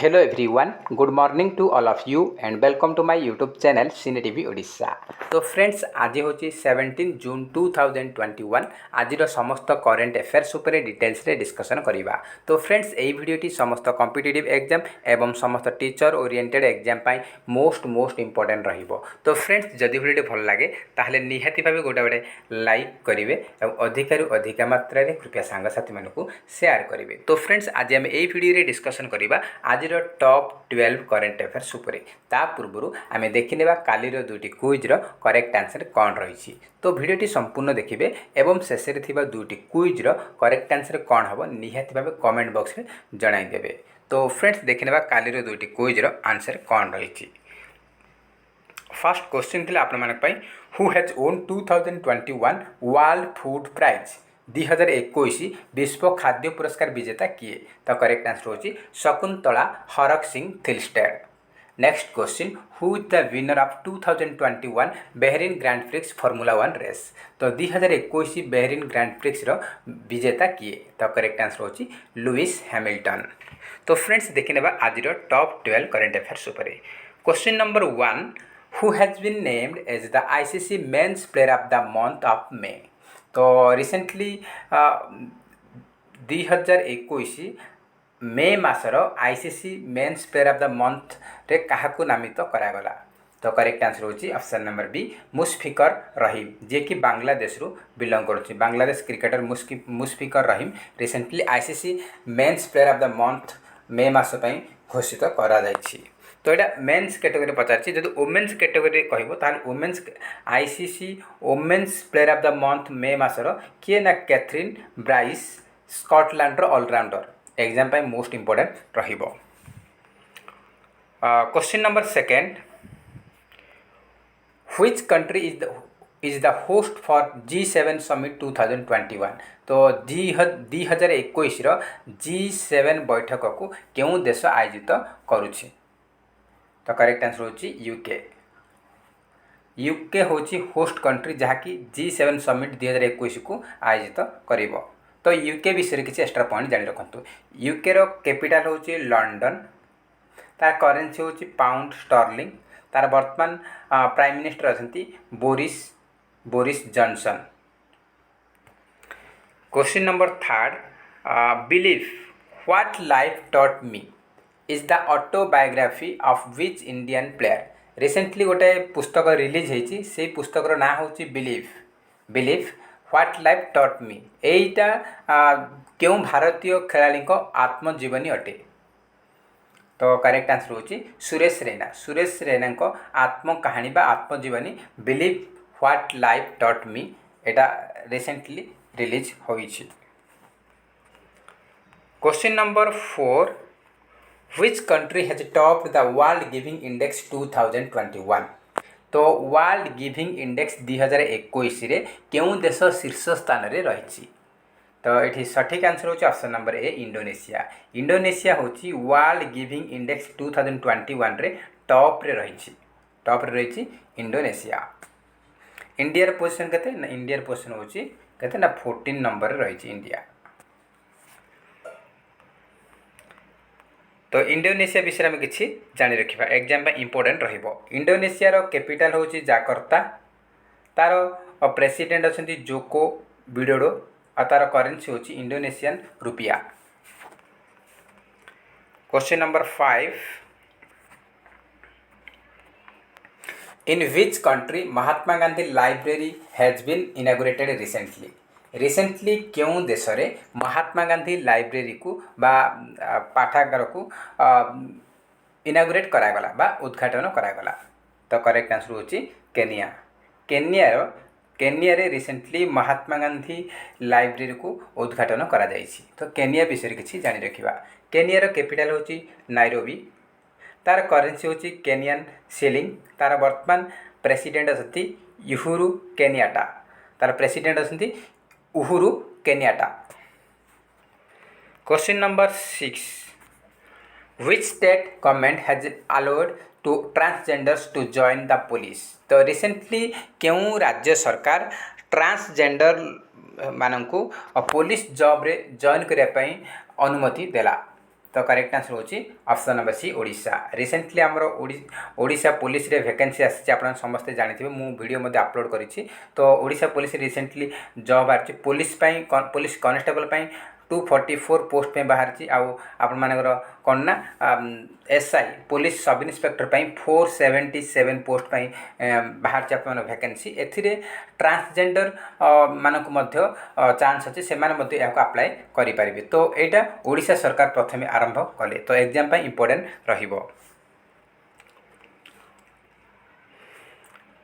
Hello everyone, good morning to all of you and welcome to my YouTube channel Cine TV Odisha। तो friends आज हूँ 17 जून 2021 आज समस्त current affairs उपर details रे डिस्कसन करवा। तो फ्रेंड्स यही भिडियोटी समस्त कॉम्पिटिटिव एग्जाम एवं समस्त टीचर ओरिएंटेड एग्जाम पाई मोस्ट इंपोर्टेंट रहिबो। तो फ्रेंड्स जदि भिडियोटी भल लगे ताहले निहाती भाबे गोटे गोटे लाइक करेंगे और अधिकरू अधिक मात्रा रे कृपया सांगसाथी मानकू शेयर करेंगे। तो फ्रेंड्स आज आम यही भिडियो रे डिस्कसन करवा आज टॉप 12 करेन्ट अफेयर्स उपरे। ता पूर्व आम देखने कालीर दुईटी क्विज्र करेक्ट आंसर कौन रही। तो भिडियोटी संपूर्ण देखिए एवं शेष में दुईटी क्विज्र करेक्ट आंसर कौन हम निहाती भाव कमेंट बॉक्स में जनईदेवे। तो फ्रेंड्स देखने कालीर दुईटी क्विज्र आंसर कौन रही। फर्स्ट क्वेश्चन थी आपन who has won 2021 world food prize 2021 विश्व खाद्य पुरस्कार विजेता किए। तो करेक्ट आंसर होची Shakuntala Harak Singh Thilsted. Next question who is the winner of 2021 Bahrain Grand Prix formula 1 race. तो 2021 बहरीन ग्रैंड प्रिक्स रो विजेता किए। तो करेक्ट आंसर होची लुइस हैमिल्टन। तो फ्रेंड्स देखने आज टॉप 12 करेंट अफेयर्स उपरे। Question number 1 who has been named as the ICC men's player of the month of May. तो रिसेंटली 2021 मे मासर ICC men's player of the month रे काहाकू नामित करागला। तो करेक्ट आंसर होची option number B Mushfiqur Rahim जे कि बांग्लादेश रु बिलोंग करुछि। Bangladesh cricketer Mushfiqur Rahim recently ICC men's player of the month May मास पई घोषित करा जायछि। तो यहाँ मेन्स कैटेगरी पचार जब वोमेन्स कैटेगरी कह women's ICC women's player of the month May मासर किए ना Kathryn Bryce Scotland all-rounder exam पाई मोस्ट इंपोर्टेंट रहिबो। Question number second which country is the host for G7 summit 2021। तो 2021 G7 बैठक को क्यों देश आयोजित करुछि। तो करेक्ट आंसर होची यूके होची होस्ट कंट्री जहाँकि G7 समिट 2021 को आयोजित करिवो। तो यूके विषय किसी एक्स्ट्रा पॉइंट जानी रखु। यूके रो कैपिटल होची लंडन, तार करेन्सी होची पाउंड स्टर्लिंग, तार वर्तमान प्राइम मिनिस्टर अछंती Boris Johnson. Question number third believe what life taught me is the autobiography of which Indian player. Recently गोटे पुस्तक रिलीज होती से पुस्तकर ना होची believe what life taught me. एटा क्यों भारतीय खेलाड़ी आत्मजीवनी अटे। तो करेक्ट आंसर होची सुरेश रैना को आत्मकहानी बा आत्मजीवनी believe what life taught me एटा रिसेंटली रिलीज होईछि। Question number 4 Which country has topped the World Giving Index 2021। तो वर्ल्ड गिविंग इंडेक्स 2021 रे क्यों देश शीर्ष स्थान रे रही। तो ये सठिक आंसर होची ऑप्शन नंबर ए इंडोनेशिया। इंडोनेशिया होची वर्ल्ड गिविंग इंडेक्स 2021 रे टॉप रे रही इंडोनेशिया। इंडिया पोजिशन केते ना इंडिया पोजिशन होची केते ना 14 नंबर रे रही इंडिया। तो इंडोनेशिया विषय में किसी जानी रखा एग्जाम इंपोर्टेंट रहिबो। इंडोनेशिया रो कैपिटल होची जाकर्ता, तार प्रेसिडेंट अछंती जोको विडोडो और तार करेन्सी होची इंडोनेशियन रुपया। Question number 5 in which country Mahatma Gandhi library has been inaugurated recently क्यों देश में महात्मा गांधी लाइब्रेरी को बा पाठागार को इनागुरेट करागला बा उद्घाटन करागला। तो करेक्ट आंसर होची केनिया रे रिसेंटली महात्मा गांधी लाइब्रेरी को उद्घाटन करा जायछि। तो केनिया विषय किसी जानी रखिबा। केनिया रो कैपिटल होची नायरोबी, तार करेन्सी होची केनियन शिलिंग, तार वर्तमान प्रेसिडेंट अछंती उहुरु केनियाटा, तार प्रेसिडेंट अछंती Uhuru Kenyatta. Question number 6 which state government has allowed to transgenders to join the police. तो रिसेंटली क्यों राज्य सरकार ट्रांसजेंडर मानू पुलिस जॉब रे जॉइन करने अनुमति देला। तो करेक्ट आंसर होची option number C Odisha. Recently आमर ओडिशा पुलिस रे वैकेंसी आसी आप समस्ते जानी मु वीडियो मध्य अपलोड करी। तो ओडिशा पुलिस रिसेंटली जॉब आछि पुलिस पुलिस कांस्टेबल 244 पोस्ट पे बाहर आपण मानकर कौन ना SI police sub inspector 477 post पे बाहर आप वैकेंसी एथिरे ट्रांसजेंडर मानक मध्य चांस अच्छे से अप्लाई करें। तो यहाँ ओडिशा सरकार प्रथम आरंभ कले तो एग्जाम इम्पोर्टेंट रहिबो।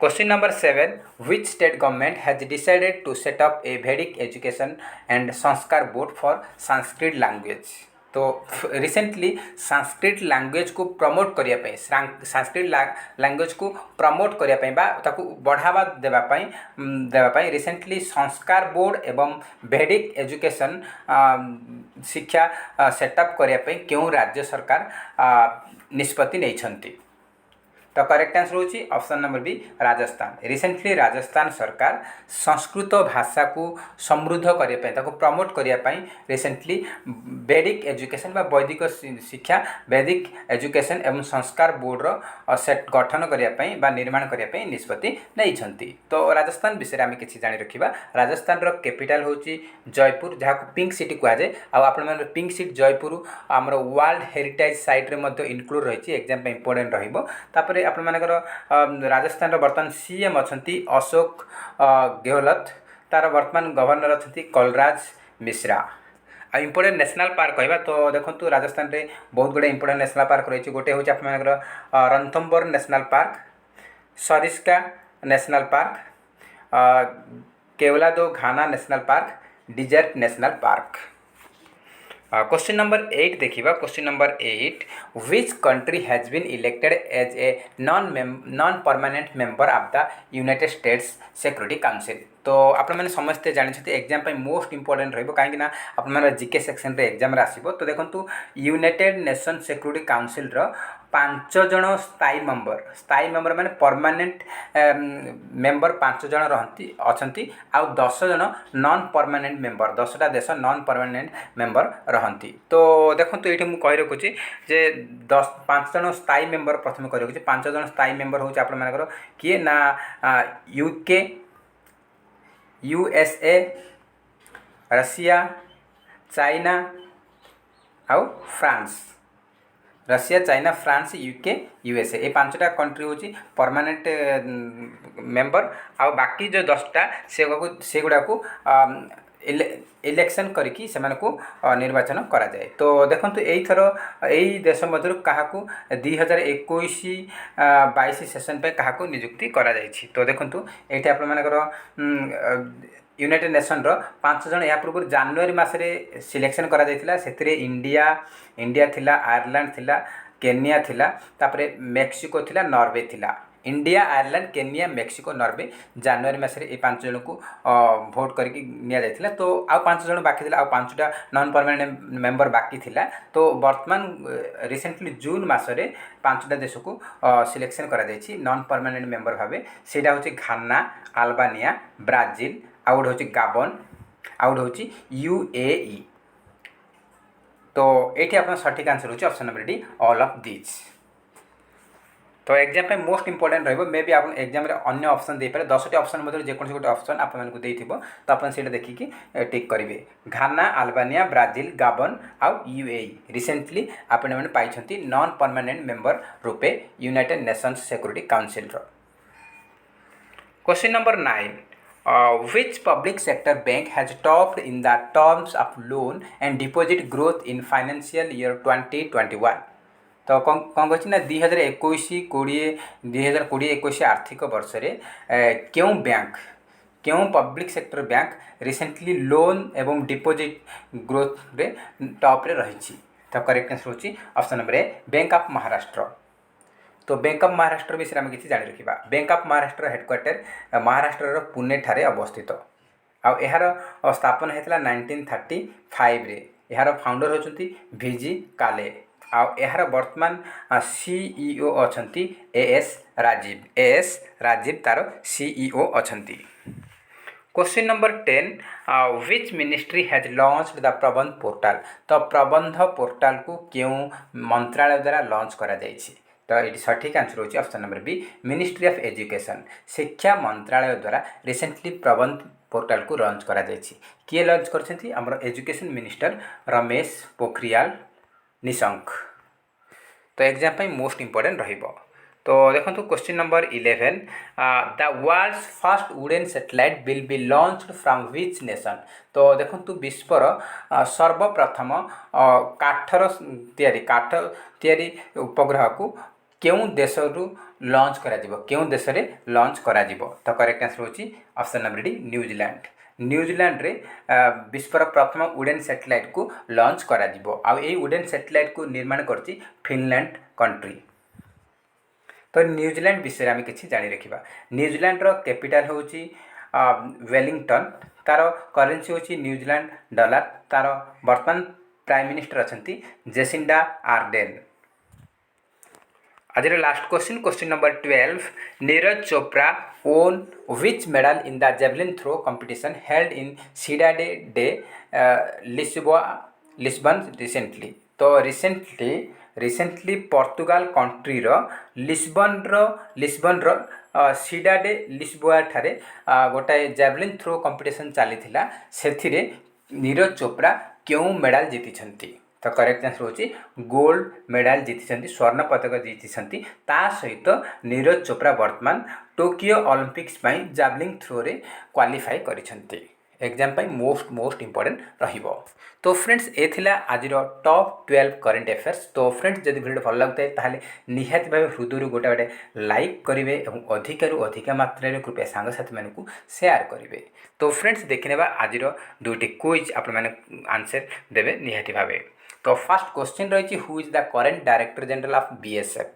Question number 7. Which state government has decided to set up a Vedic education and Sanskar board for Sanskrit language? तो रिसेंटली संस्कृत लैंग्वेज को प्रमोट करने संस्कृत लैंग्वेज को प्रमोट करने बढ़ावा देवाई रिसेंटली संस्कार बोर्ड एवं वैदिक एजुकेशन शिक्षा सेटअप करने क्यों राज्य सरकार निष्पत्ति नहीं। तो करेक्ट आंसर होची option number B Rajasthan. Recently Rajasthan सरकार संस्कृत भाषा को समृद्ध करने प्रमोट करने रिसेंटली वैदिक एजुकेशन बा वैदिक शिक्षा वैदिक एजुकेशन एवं संस्कार बोर्डर सेट गठन करने निर्माण करने निष्पत्ति नहीं। तो राजस्थान विषय आम किसी जानी रखा। राजस्थान रो कैपिटल होची जयपुर जहाँ पिंक सिटी कहुए आपने पिंक सिटी जयपुर आमर वर्ल्ड हेरिटेज साइट रे इनक्लूड रही एग्जाम इंपोर्टेंट रही। आपण मानकर राजस्थान वर्तमान सीएम अच्छा अशोक गहलोत तार वर्तमान गवर्नर अच्छा कलराज मिश्रा। आ इंपोर्टेंट नेशनल पार्क कहवा तो देखो राजस्थान रे बहुत गुड़े इंपोर्टेंट नेशनल पार्क रही गोटे हूँ आपर Ranthambore national park Sariska national park Keoladeo Ghana national park desert national park. Question number 8 देखिबा। Question number 8 which country has been elected as a non permanent member of the United States security council. तो आप समस्ते जानते exam most important रही कहीं आप GK section रे exam रे आसीबो। तो देखो यूनाइटेड नेशन सिक्योरिटी काउंसिल रो 5 जन स्थायी मेंबर माने परमानेंट मेंबर 5 जन रहती अच्छी आ 10 जन नॉन परमानेंट मेंबर 10टा देश नॉन परमानेंट मेंबर रहती। तो देखो ये मुझे कही रखुच्छी जे 5 जन स्थायी मेंबर प्रथम कही रखुच्छी 5 जन स्थायी मेंबर हूँ आपर किए ना यूके यूएसए रशिया चाइना आउ France. Russia China France UK USA ये 5टा कंट्री हूँ परमानेंट मेंबर आ बाकी जो 10टा से गुड़ा को इलेक्शन करके निर्वाचन करा जाए। तो देखो यही थर यही देश मध्य क्या 2021-22 सेशन पे क्या नियुक्ति करा जाइछि। तो देखो ये आप यूनाइटेड नेशन रो 5 जन या पूर्व जनवरी मसरे सिलेक्शन करा जाइथिला सेथिरे इंडिया थिला आयरलैंड थिला केनिया थिला तापरे मेक्सिको थिला नॉर्वे थिला। India Ireland Kenya Mexico Norway जनवरी मसरे ये 5 जन को भोट करके निया जाइथिला। तो आ 5 जन बाकी थिला आ 5टा नॉन परमानेंट मेंबर बाकी थिला। तो वर्तमान रिसेंटली जून मसरे 5टा देश को सिलेक्शन करा जाइछि नॉन परमानेंट मेंबर भावे सेटा होछि घाना अल्बानिया ब्राजिल आउट होची गाबन आउट होची यूएई। तो ये आप सठिक आंसर होची option number D all of this. तो एग्जाम पे मोस्ट इंपोर्टेंट रहिबो मे भी आप एग्जाम रे अन्य ऑप्शन दे पारे 10टी ऑप्शन मध्य जेकोसी गोटे ऑप्शन आप मानकु देइथिबो तो अपन सेटा देखिकी टिक करिवे घाना अल्बानिया ब्राजिल गाबन आउ यूएई रिसेंटली आपण माने पाइछंती नॉन परमानेंट मेंबर रूपे यूनाइटेड नेशंस सिक्योरिटी काउंसिल रो। Question number 9 which public sector bank has topped in the terms of loan and deposit growth in financial year 2021? तो कौन कही ना 2020-21 आर्थिक वर्ष क्यों बैंक क्यों public sector bank recently loan एवं डिपोजिट ग्रोथ रे टॉप रे रही। तो करेक्ट आंसर होची option number A bank of Maharashtra. तो बैंक ऑफ महाराष्ट्र विषय आम किसी जानी रखा। Bank of Maharashtra headquarter Maharashtra Pune ठारे अवस्थित आउ यार स्थापना होता 1935 रे। यार फाउंडर होचंती वीजी काले आउ यार वर्तमान सीईओ अछंती एएस राजीव तार सीईओ अछंती। Question number 10 which ministry has launched the Prabandh portal तो प्रबंध पोर्टाल को क्यों मंत्रालय द्वारा लॉन्च करा जायछि तो ये सठिक आंसर होची option number B ministry of education शिक्षा मंत्रालय द्वारा रिसेंटली प्रबंध पोर्टाल को लॉन्च करा जायछि किए लॉन्च करछथि हमर एजुकेशन मिनिस्टर रमेश पोखरियाल निशंक तो एग्जाम मोस्ट इंपोर्टेंट रहिबो तो देखो question number 11 the world's first wooden satellite will be launched from which nation तो देखो विश्वर सर्वप्रथम काठर तैयारी उपग्रह को क्यों देश लॉन्च करा जिवो क्यों देश रे लॉन्च करा जिवो तो करेक्ट आंसर होची option number D New Zealand New Zealand रे विश्वर प्रथम वुडन सैटेलाइट को लॉन्च करा जिवो आ ए वुडन सैटेलाइट को निर्माण करची फिनलैंड कंट्री तो न्यूजीलैंड विषय आम कि जाणी रखा न्यूजीलैंड रो कैपिटल होची वेलिंगटन तार करेन्सी होची न्यूजीलैंड डॉलर तार वर्तमान प्राइम मिनिस्टर अछंती जेसिंडा आर्डेन आज last question number 12 Neeraj Chopra won which medal in the javelin throw competition held in Cidade de Lisbon recently तो रिसेंटली पोर्तुगाल कंट्री रो लिस्बन रो सीडाडे लिस्बोआ ठारे गोटाए जेवलिन थ्रो कंपटीशन चली से नीरज चोपड़ा क्यों मेडल जीति तो करेक्ट आंसर होची गोल्ड मेडल जीति स्वर्ण पदक जीति सहित नीरज चोपड़ा वर्तमान टोकियो ओलंपिक्स जावलिन थ्रो रे क्वालिफाई करिसेंती एग्जाम मोस्ट इंपोर्टेंट रहिबो तो फ्रेंड्स ए थिला आज टॉप 12 करेंट अफेयर्स तो फ्रेंड्स जदि वीडियो भल लगता है ताहले निहाती भाव हृदय गोटे लाइक करेंगे और अधिक मात्रा रे कृपया सांगसाथी मानू शेयर करेंगे तो फ्रेंड्स देखने आज दुईटी क्विज आप आंसर देवे निहाती भावे तो फर्स्ट क्वेश्चन रही who is the current director general of BSF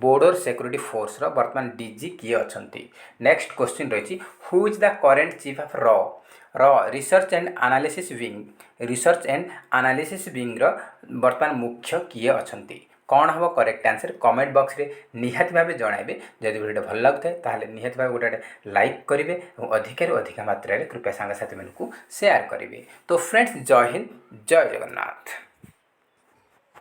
border security force वर्तमान डीजी किए अच्छी नेक्स्ट क्वेश्चन रही who is the current chief of raw research and analysis wing वर्तमान मुख्य किए अच्छी कौन हम करेक्ट आंसर कमेंट बॉक्स रे निहाती भाव जनइबे जदि वीडियो भल लगता है ताहले निहाती भाव गोटे लाइक करेंगे और अधिक मात्रा रे कृपया सांगसाथी मानू शेयर करेंगे तो फ्रेंड्स जय हिंद जय जगन्नाथ।